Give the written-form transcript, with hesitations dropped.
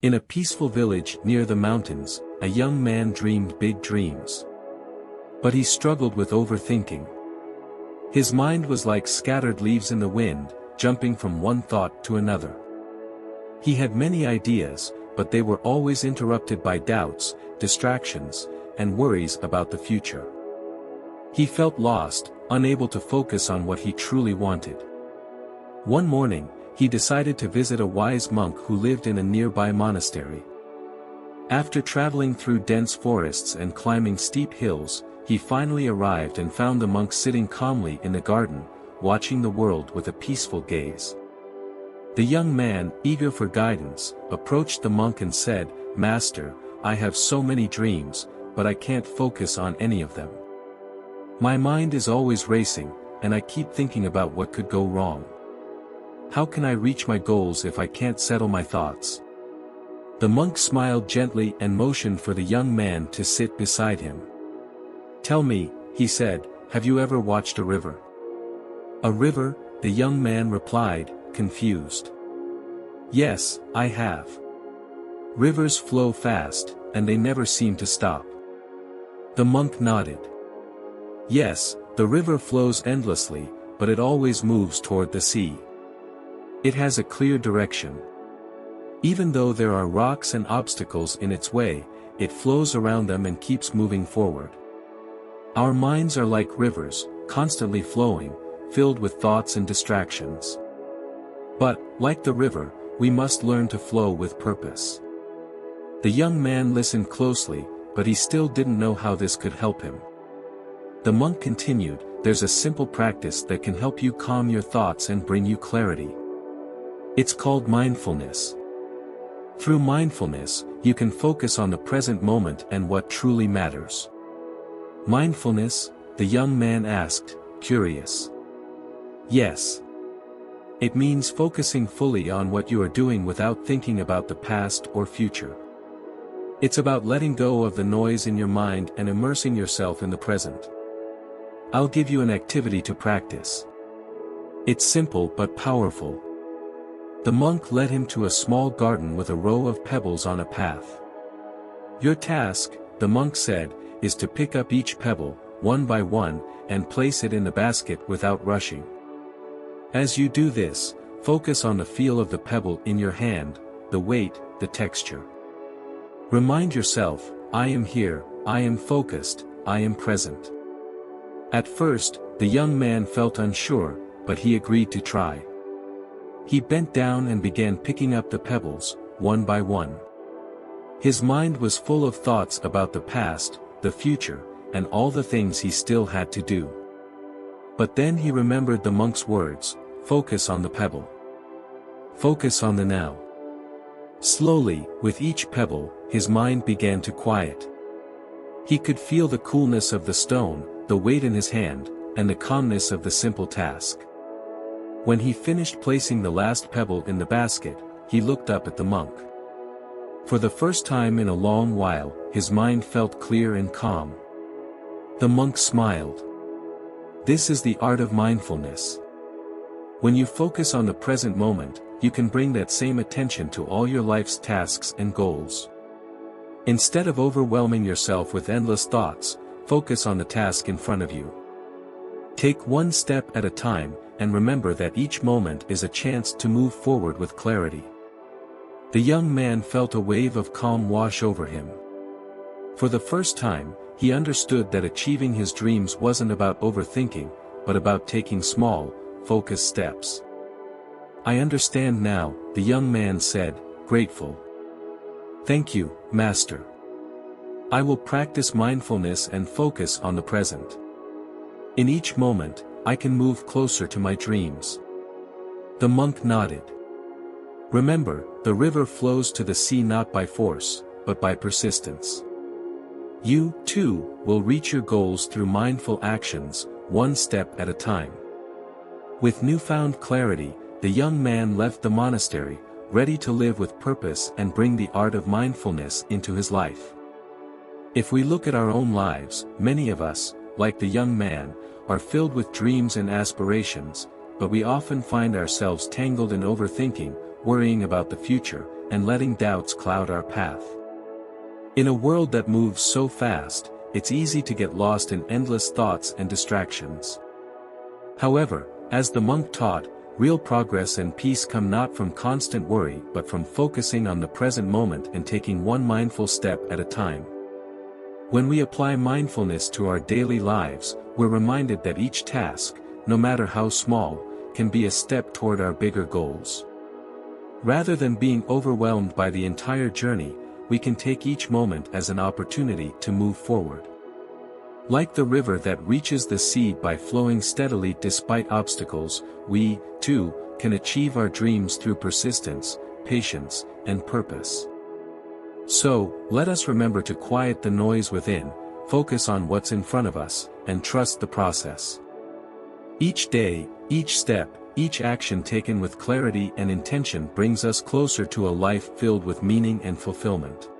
In a peaceful village near the mountains, a young man dreamed big dreams. But he struggled with overthinking. His mind was like scattered leaves in the wind, jumping from one thought to another. He had many ideas, but they were always interrupted by doubts, distractions, and worries about the future. He felt lost, unable to focus on what he truly wanted. One morning, he decided to visit a wise monk who lived in a nearby monastery. After traveling through dense forests and climbing steep hills, he finally arrived and found the monk sitting calmly in the garden, watching the world with a peaceful gaze. The young man, eager for guidance, approached the monk and said, "Master, I have so many dreams, but I can't focus on any of them. My mind is always racing, and I keep thinking about what could go wrong. How can I reach my goals if I can't settle my thoughts?" The monk smiled gently and motioned for the young man to sit beside him. "Tell me," he said, "have you ever watched a river?" "A river?" the young man replied, confused. "Yes, I have. Rivers flow fast, and they never seem to stop." The monk nodded. "Yes, the river flows endlessly, but it always moves toward the sea. It has a clear direction. Even though there are rocks and obstacles in its way, it flows around them and keeps moving forward. Our minds are like rivers, constantly flowing, filled with thoughts and distractions. But, like the river, we must learn to flow with purpose." The young man listened closely, but he still didn't know how this could help him. The monk continued, "There's a simple practice that can help you calm your thoughts and bring you clarity. It's called mindfulness. Through mindfulness, you can focus on the present moment and what truly matters." "Mindfulness?" the young man asked, curious. "Yes. It means focusing fully on what you are doing without thinking about the past or future. It's about letting go of the noise in your mind and immersing yourself in the present. I'll give you an activity to practice. It's simple but powerful." The monk led him to a small garden with a row of pebbles on a path. "Your task," the monk said, "is to pick up each pebble, one by one, and place it in the basket without rushing. As you do this, focus on the feel of the pebble in your hand, the weight, the texture. Remind yourself, I am here, I am focused, I am present." At first, the young man felt unsure, but he agreed to try. He bent down and began picking up the pebbles, one by one. His mind was full of thoughts about the past, the future, and all the things he still had to do. But then he remembered the monk's words, "Focus on the pebble. Focus on the now." Slowly, with each pebble, his mind began to quiet. He could feel the coolness of the stone, the weight in his hand, and the calmness of the simple task. When he finished placing the last pebble in the basket, he looked up at the monk. For the first time in a long while, his mind felt clear and calm. The monk smiled. This is the art of mindfulness. When you focus on the present moment, you can bring that same attention to all your life's tasks and goals. Instead of overwhelming yourself with endless thoughts, focus on the task in front of you. Take one step at a time, and remember that each moment is a chance to move forward with clarity. The young man felt a wave of calm wash over him. For the first time, he understood that achieving his dreams wasn't about overthinking, but about taking small, focused steps. "I understand now," the young man said, grateful. "Thank you, Master. I will practice mindfulness and focus on the present. In each moment, I can move closer to my dreams." The monk nodded. "Remember, the river flows to the sea not by force, but by persistence. You, too, will reach your goals through mindful actions, one step at a time." With newfound clarity, the young man left the monastery, ready to live with purpose and bring the art of mindfulness into his life. If we look at our own lives, many of us, like the young man, are filled with dreams and aspirations, but we often find ourselves tangled in overthinking, worrying about the future, and letting doubts cloud our path. In a world that moves so fast, it's easy to get lost in endless thoughts and distractions. However, as the monk taught, real progress and peace come not from constant worry but from focusing on the present moment and taking one mindful step at a time. When we apply mindfulness to our daily lives, we're reminded that each task, no matter how small, can be a step toward our bigger goals. Rather than being overwhelmed by the entire journey, we can take each moment as an opportunity to move forward. Like the river that reaches the sea by flowing steadily despite obstacles, we, too, can achieve our dreams through persistence, patience, and purpose. So, let us remember to quiet the noise within, focus on what's in front of us, and trust the process. Each day, each step, each action taken with clarity and intention brings us closer to a life filled with meaning and fulfillment.